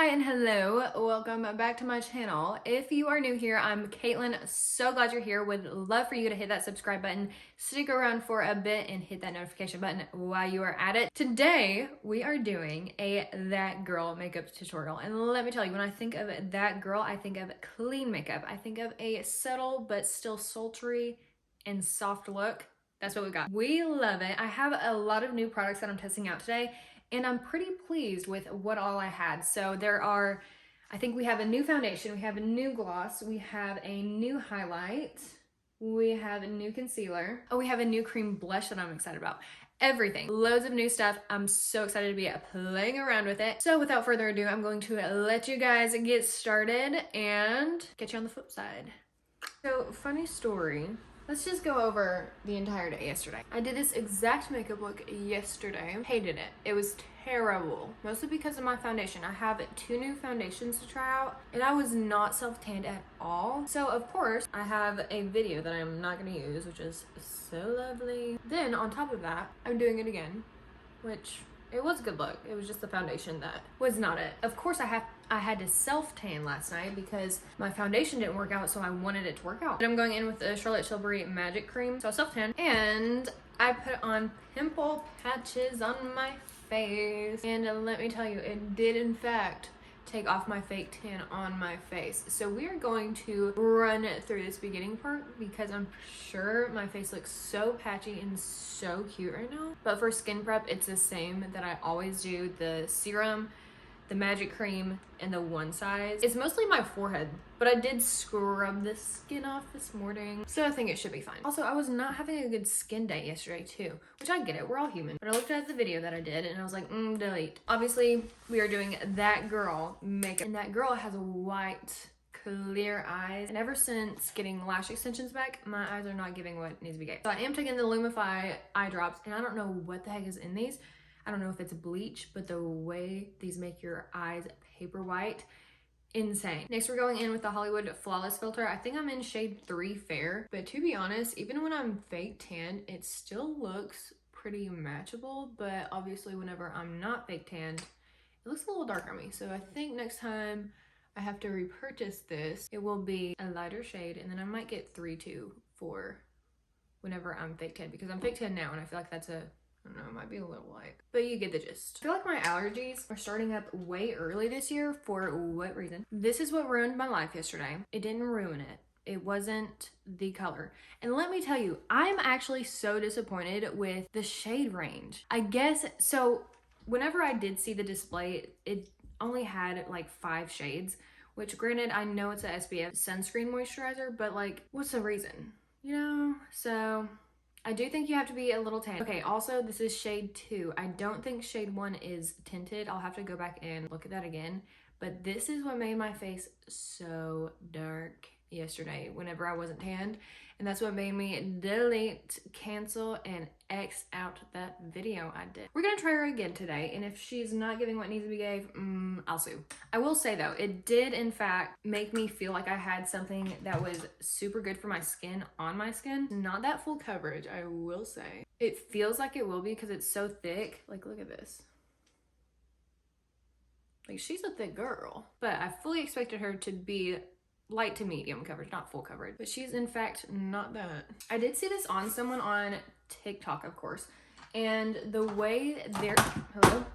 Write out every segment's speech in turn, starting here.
and hello, welcome back to my channel. If you are new here, I'm Caitlin. So glad you're here. Would love for you to hit that subscribe button, stick around for a bit, and hit that notification button while you are at it. Today, we are doing a That Girl makeup tutorial. And let me tell you, when I think of that girl, I think of clean makeup. I think of a subtle but still sultry and soft look. That's what we got. We love it. I have a lot of new products that I'm testing out today, and I'm pretty pleased with what all I had. So I think we have a new foundation, we have a new gloss, we have a new highlight, we have a new concealer, oh, we have a new cream blush that I'm excited about. Everything, loads of new stuff. I'm so excited to be playing around with it. So without further ado, I'm going to let you guys get started and catch you on the flip side. So, funny story. Let's just go over the entire day yesterday. I did this exact makeup look yesterday. Hated it. It was terrible. Mostly because of my foundation. I have 2 new foundations to try out, and I was not self-tanned at all. So of course, I have a video that I'm not gonna use, which is so lovely. Then on top of that, I'm doing it again, which it was a good look. It was just the foundation that was not it. Of course, I had to self-tan last night because my foundation didn't work out, so I wanted it to work out. And I'm going in with the Charlotte Tilbury Magic Cream. So I self-tan, and I put on pimple patches on my face. And let me tell you, it did in fact take off my fake tan on my face. So we are going to run through this beginning part because I'm sure my face looks so patchy and so cute right now. But for skin prep, it's the same that I always do: the serum, the magic cream, and the one size. It's mostly my forehead, but I did scrub the skin off this morning, so I think it should be fine. Also, I was not having a good skin day yesterday too, which I get it, we're all human. But I looked at the video that I did and I was like, delete. Obviously, we are doing That Girl makeup, and That Girl has white, clear eyes, and ever since getting lash extensions back, my eyes are not giving what needs to be gave. So I am taking the Lumify eye drops, and I don't know what the heck is in these. I don't know if it's bleach, but the way these make your eyes paper white, insane. Next, we're going in with the Hollywood Flawless Filter. I think I'm in shade 3 Fair, but to be honest, even when I'm fake tan, it still looks pretty matchable. But obviously, whenever I'm not fake tanned, it looks a little darker on me. So I think next time I have to repurchase this, it will be a lighter shade, and then I might get 3-2 for whenever I'm fake tan, because I'm fake tan now, and I feel like that's I don't know, it might be a little like, but you get the gist. I feel like my allergies are starting up way early this year. For what reason? This is what ruined my life yesterday. It didn't ruin it. It wasn't the color. And let me tell you, I'm actually so disappointed with the shade range. I guess, so whenever I did see the display, it only had like 5 shades, which granted, I know it's a SPF sunscreen moisturizer, but like, what's the reason? You know, so I do think you have to be a little tan. Okay, also, this is shade 2. I don't think shade 1 is tinted. I'll have to go back and look at that again. But this is what made my face so dark yesterday whenever I wasn't tanned. And that's what made me delete, cancel, and X out that video I did. We're gonna try her again today, and if she's not giving what needs to be gave, I'll sue. I will say though, it did in fact make me feel like I had something that was super good for my skin on my skin. Not that full coverage, I will say. It feels like it will be because it's so thick. Like, look at this. Like, she's a thick girl. But I fully expected her to be light to medium coverage, not full coverage. But she's in fact not that. I did see this on someone on TikTok, of course. And the way hello?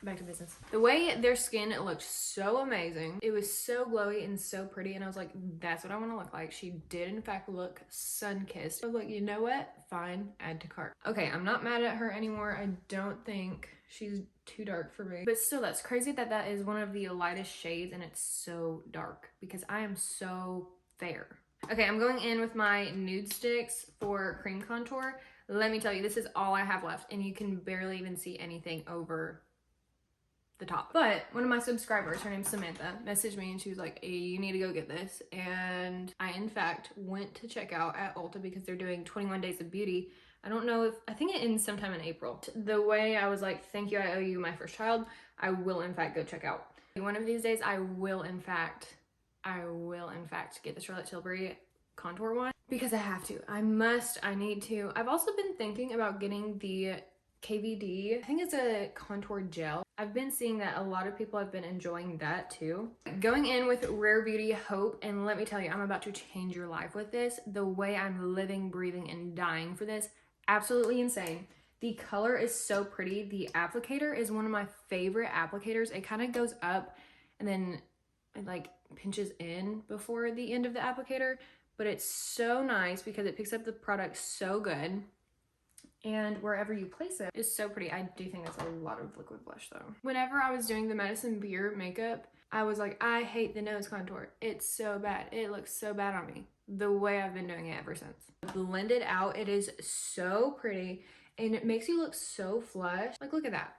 Back to business. The way their skin looked so amazing. It was so glowy and so pretty. And I was like, that's what I want to look like. She did in fact look sun-kissed. I was like, you know what? Fine, add to cart. Okay, I'm not mad at her anymore. I don't think she's too dark for me. But still, that's crazy that that is one of the lightest shades and it's so dark because I am so fair. Okay, I'm going in with my nude sticks for cream contour. Let me tell you, this is all I have left, and you can barely even see anything over the top. But one of my subscribers, her name's Samantha, messaged me and she was like, hey, you need to go get this. And I in fact went to check out at Ulta because they're doing 21 Days of Beauty. I don't know if, I think it ends sometime in April. The way I was like, thank you, I owe you my first child, I will in fact go check out. One of these days I will in fact get the Charlotte Tilbury contour one because I have to. I need to. I've also been thinking about getting the KVD. I think it's a contour gel. I've been seeing that a lot of people have been enjoying that too. Going in with Rare Beauty Hope, and let me tell you, I'm about to change your life with this. The way I'm living, breathing, and dying for this, absolutely insane. The color is so pretty. The applicator is one of my favorite applicators. It kind of goes up and then it like pinches in before the end of the applicator, but it's so nice because it picks up the product so good. And wherever you place it is so pretty. I do think that's a lot of liquid blush though. Whenever I was doing the Medicine Beer makeup, I was like, I hate the nose contour. It's so bad. It looks so bad on me. The way I've been doing it ever since. Blended out, it is so pretty and it makes you look so flush. Like, look at that.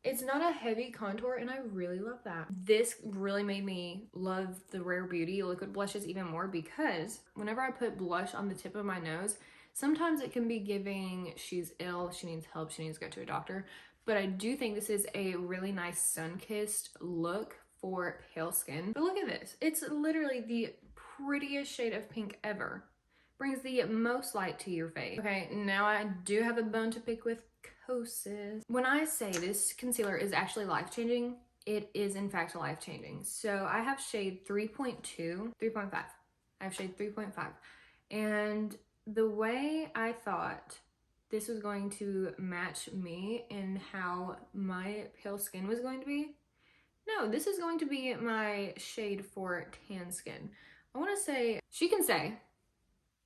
It's not a heavy contour and I really love that. This really made me love the Rare Beauty liquid blushes even more because whenever I put blush on the tip of my nose, sometimes it can be giving she's ill, she needs help, she needs to go to a doctor. But I do think this is a really nice sun-kissed look for pale skin. But look at this. It's literally the prettiest shade of pink ever. Brings the most light to your face. Okay, now I do have a bone to pick with Kosas. When I say this concealer is actually life-changing, it is in fact life-changing. So I have shade 3.2, 3.5. I have shade 3.5. And the way I thought this was going to match me and how my pale skin was going to be, no, this is going to be my shade for tan skin. I want to say, she can say,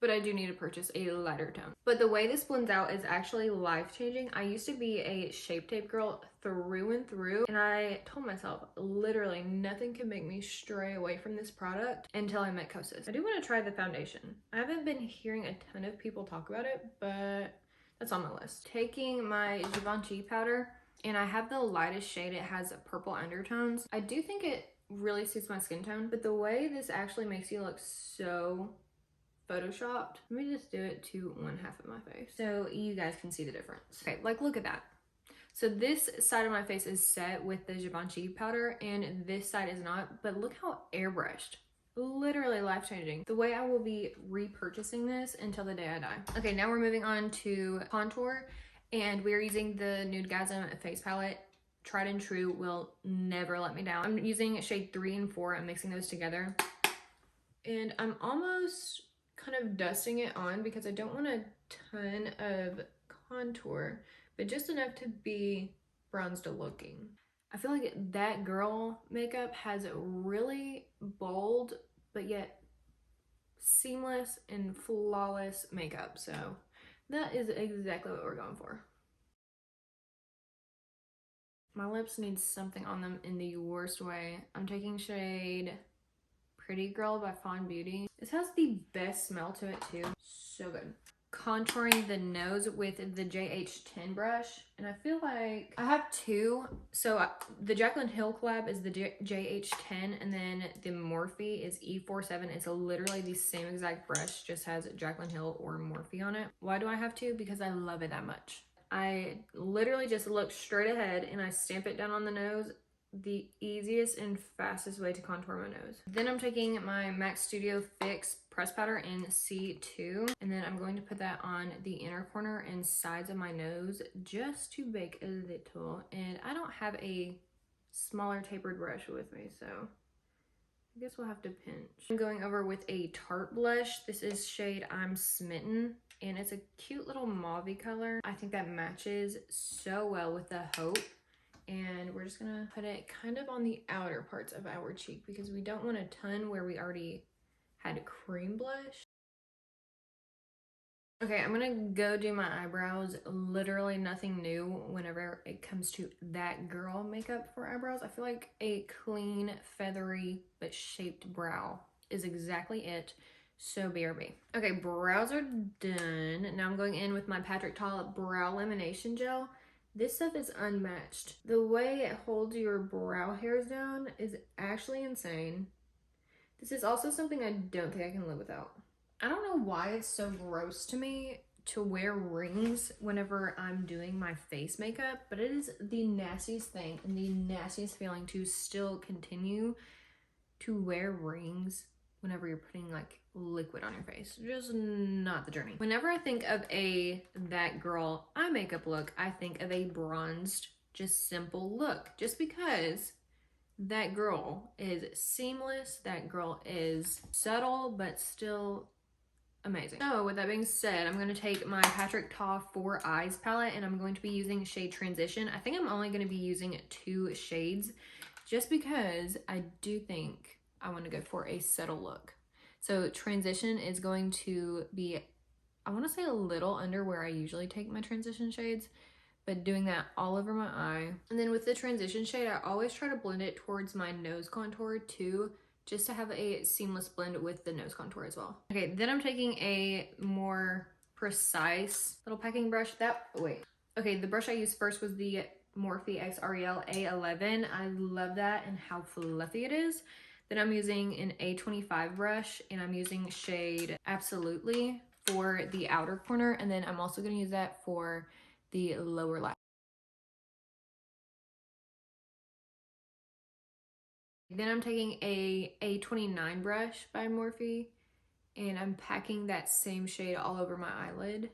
but I do need to purchase a lighter tone. But the way this blends out is actually life-changing. I used to be a Shape Tape girl through and through, and I told myself, literally nothing can make me stray away from this product until I met Kosas. I do want to try the foundation. I haven't been hearing a ton of people talk about it, but that's on my list. Taking my Givenchy powder, and I have the lightest shade. It has purple undertones. I do think it really suits my skin tone, but the way this actually makes you look so photoshopped. Let me just do it to one half of my face so you guys can see the difference. Okay, like look at that. So this side of my face is set with the Givenchy powder and this side is not, but look how airbrushed. Literally life-changing. The way I will be repurchasing this until the day I die. Okay, now we're moving on to contour and we're using the Nudegasm face palette. Tried and true, will never let me down. I'm using shade 3 and 4. I'm mixing those together. And I'm almost kind of dusting it on because I don't want a ton of contour, but just enough to be bronzed looking. I feel like that girl makeup has really bold, but yet seamless and flawless makeup. So that is exactly what we're going for. My lips need something on them in the worst way. I'm taking shade Pretty Girl by Fawn Beauty. This has the best smell to it too. So good. Contouring the nose with the JH10 brush. And I feel like I have two. So the Jaclyn Hill collab is the JH10 and then the Morphe is E47. It's literally the same exact brush, just has Jaclyn Hill or Morphe on it. Why do I have two? Because I love it that much. I literally just look straight ahead and I stamp it down on the nose. The easiest and fastest way to contour my nose. Then I'm taking my MAC Studio Fix press powder in C2 and then I'm going to put that on the inner corner and sides of my nose just to bake a little. And I don't have a smaller tapered brush with me, so I guess we'll have to pinch. I'm going over with a Tarte blush. This is shade I'm Smitten and it's a cute little mauve color. I think that matches so well with the Hope. And we're just gonna put it kind of on the outer parts of our cheek because we don't want a ton where we already had cream blush. Okay, I'm gonna go do my eyebrows. Literally nothing new whenever it comes to that girl makeup for eyebrows. I feel like a clean, feathery, but shaped brow is exactly it. So BRB. Okay, brows are done. Now I'm going in with my Patrick Ta Brow Lamination Gel. This stuff is unmatched. The way it holds your brow hairs down is actually insane. This is also something I don't think I can live without. I don't know why it's so gross to me to wear rings whenever I'm doing my face makeup, but it is the nastiest thing and the nastiest feeling to still continue to wear rings whenever you're putting like liquid on your face. Just not the journey. Whenever I think of a that girl eye makeup look, I think of a bronzed, just simple look. Just because that girl is seamless, that girl is subtle, but still amazing. So with that being said, I'm going to take my Patrick Ta 4 Eyes palette and I'm going to be using shade Transition. I think I'm only going to be using 2 shades just because I do think I want to go for a subtle look. So Transition is going to be, I want to say a little under where I usually take my transition shades, but doing that all over my eye. And then with the transition shade, I always try to blend it towards my nose contour too, just to have a seamless blend with the nose contour as well. Okay, then I'm taking a more precise little packing brush. Okay, the brush I used first was the Morphe X Ariel A11. I love that and how fluffy it is. Then I'm using an A25 brush and I'm using shade Absolutely for the outer corner. And then I'm also gonna use that for the lower lash. Then I'm taking a A29 brush by Morphe and I'm packing that same shade all over my eyelid.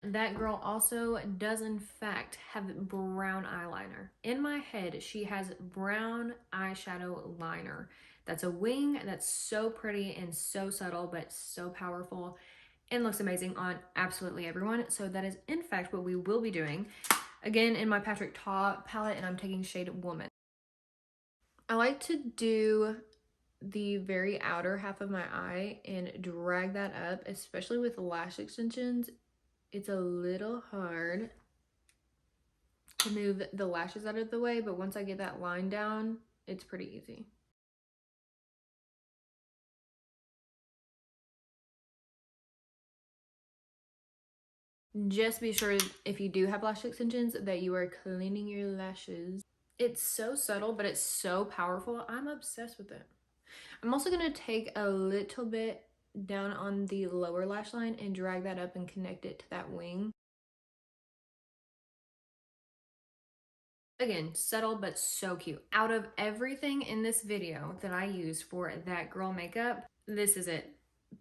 That girl also does in fact have brown eyeliner. In my head, she has brown eyeshadow liner. That's a wing that's so pretty and so subtle, but so powerful and looks amazing on absolutely everyone. So that is in fact what we will be doing. Again, in my Patrick Ta palette, and I'm taking shade Woman. I like to do the very outer half of my eye and drag that up, especially with lash extensions. It's a little hard to move the lashes out of the way, but once I get that line down, it's pretty easy. Just be sure if you do have lash extensions that you are cleaning your lashes. It's so subtle, but it's so powerful. I'm obsessed with it. I'm also going to take a little bit down on the lower lash line and drag that up and connect it to that wing. Again, subtle but so cute. Out of everything in this video that I used for that girl makeup, this is it.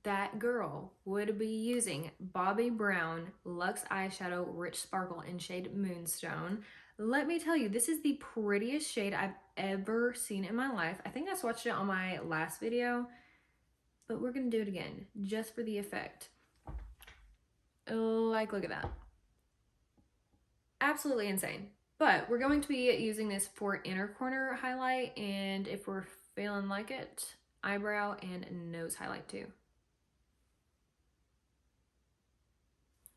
That girl would be using Bobbi Brown Luxe Eyeshadow Rich Sparkle in shade Moonstone. Let me tell you, this is the prettiest shade I've ever seen in my life. I think I swatched it on my last video, but we're gonna do it again just for the effect. Like, look at that. Absolutely insane. But we're going to be using this for inner corner highlight, and if we're feeling like it, eyebrow and nose highlight too.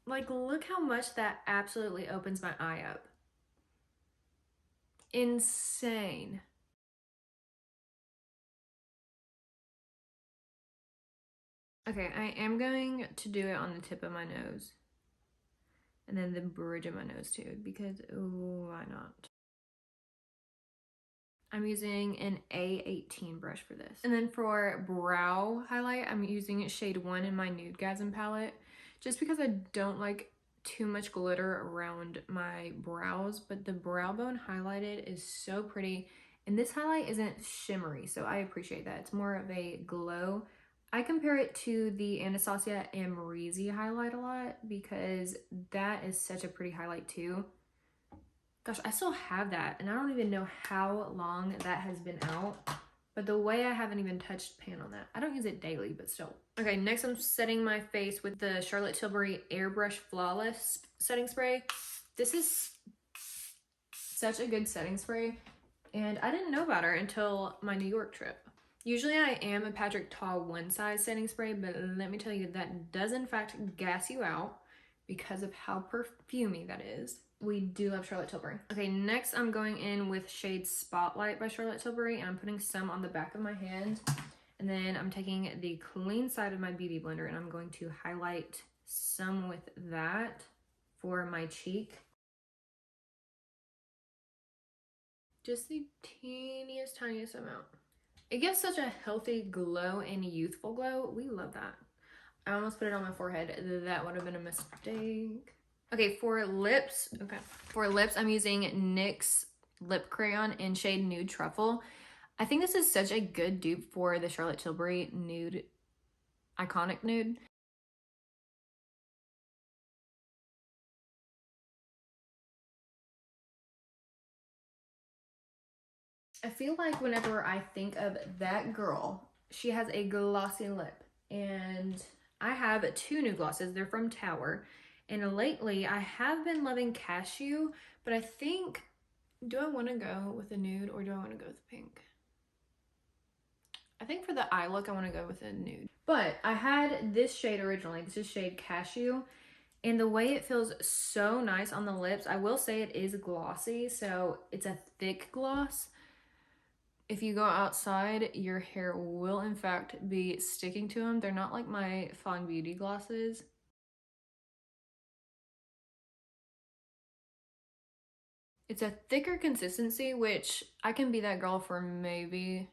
Like, look how much that absolutely opens my eye up. Insane. Okay, I am going to do it on the tip of my nose. And then the bridge of my nose too, because why not? I'm using an A18 brush for this. And then for brow highlight, I'm using shade 1 in my Nudegasm palette, just because I don't like too much glitter around my brows, but the brow bone highlighted is so pretty. And this highlight isn't shimmery, so I appreciate that. It's more of a glow. I compare it to the Anastasia Amrezy highlight a lot because that is such a pretty highlight too. Gosh, I still have that, and I don't even know how long that has been out, but the way I haven't even touched pan on that. I don't use it daily, but still. Okay, next I'm setting my face with the Charlotte Tilbury Airbrush Flawless setting spray. This is such a good setting spray, and I didn't know about her until my New York trip. Usually I am a Patrick Ta one size setting spray, but let me tell you, that does in fact gas you out because of how perfumey that is. We do love Charlotte Tilbury. Okay, next I'm going in with shade Spotlight by Charlotte Tilbury, and I'm putting some on the back of my hand. And then I'm taking the clean side of my beauty blender and I'm going to highlight some with that for my cheek. Just the teeniest, tiniest amount. It gives such a healthy glow and youthful glow. We love that. I almost put it on my forehead. That would have been a mistake. Okay, for lips, I'm using NYX lip crayon in shade Nude Truffle. I think this is such a good dupe for the Charlotte Tilbury nude, iconic nude. I feel like whenever I think of that girl, she has a glossy lip. And I have two new glosses. They're from Tower. And lately, I have been loving Cashew, but I think, do I want to go with a nude or do I want to go with pink? I think for the eye look, I want to go with a nude. But I had this shade originally. This is shade Cashew. And the way it feels so nice on the lips, I will say it is glossy, so it's a thick gloss. If you go outside, your hair will in fact be sticking to them. They're not like my Fond Beauty glosses. It's a thicker consistency, which I can be that girl for maybe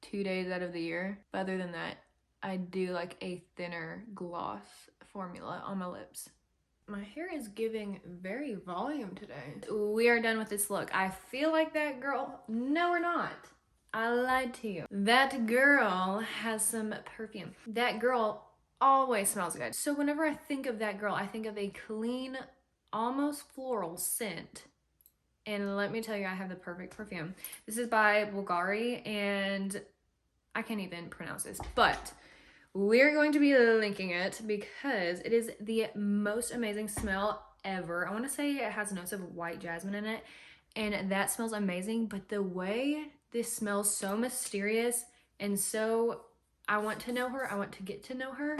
2 days out of the year. But other than that, I do like a thinner gloss formula on my lips. My hair is giving very volume today. We are done with this look. I feel like that girl. No, we're not. I lied to you. That girl has some perfume. That girl always smells good. So whenever I think of that girl, I think of a clean, almost floral scent. And let me tell you, I have the perfect perfume. This is by Bulgari, and I can't even pronounce this, but we're going to be linking it because it is the most amazing smell ever. I want to say it has notes of white jasmine in it, and that smells amazing. But the way this smells so mysterious, and so I want to know her. I want to get to know her.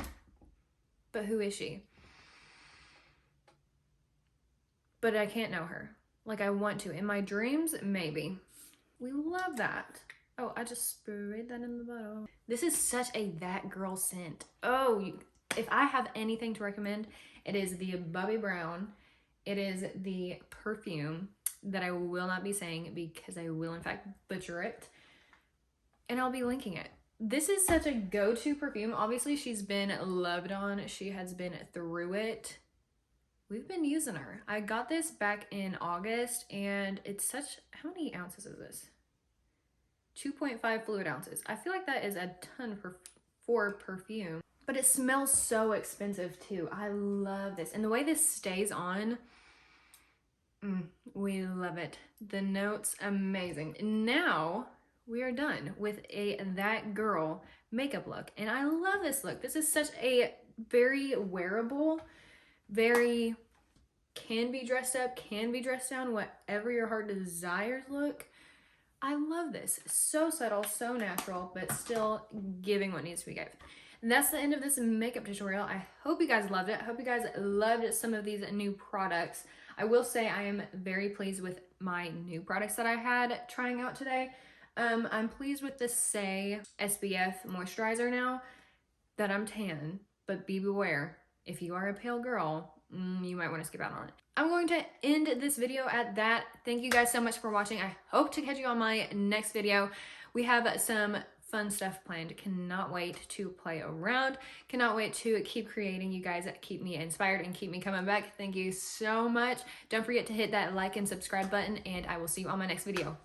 But who is she? But I can't know her. Like I want to. In my dreams, maybe. We love that. Oh, I just sprayed that in the bottle. This is such a that girl scent. Oh, if I have anything to recommend, it is the Bobbi Brown. It is the perfume that I will not be saying because I will in fact butcher it. And I'll be linking it. This is such a go-to perfume. Obviously, she's been loved on. She has been through it. We've been using her. I got this back in August and it's such, how many ounces is this? 2.5 fluid ounces. I feel like that is a ton for perfume, but it smells so expensive too. I love this. And the way this stays on, we love it. The notes, amazing. Now we are done with a that girl makeup look. And I love this look. This is such a very wearable, very can be dressed up, can be dressed down, whatever your heart desires look. I love this. So subtle, so natural, but still giving what needs to be given. And that's the end of this makeup tutorial. I hope you guys loved it. I hope you guys loved some of these new products. I will say I am very pleased with my new products that I had trying out today. I'm pleased with the Say SPF moisturizer now that I'm tan, but be beware. If you are a pale girl, you might want to skip out on it. I'm going to end this video at that. Thank you guys so much for watching. I hope to catch you on my next video. We have some fun stuff planned. Cannot wait to play around. Cannot wait to keep creating. You guys keep me inspired and keep me coming back. Thank you so much. Don't forget to hit that like and subscribe button, and I will see you on my next video.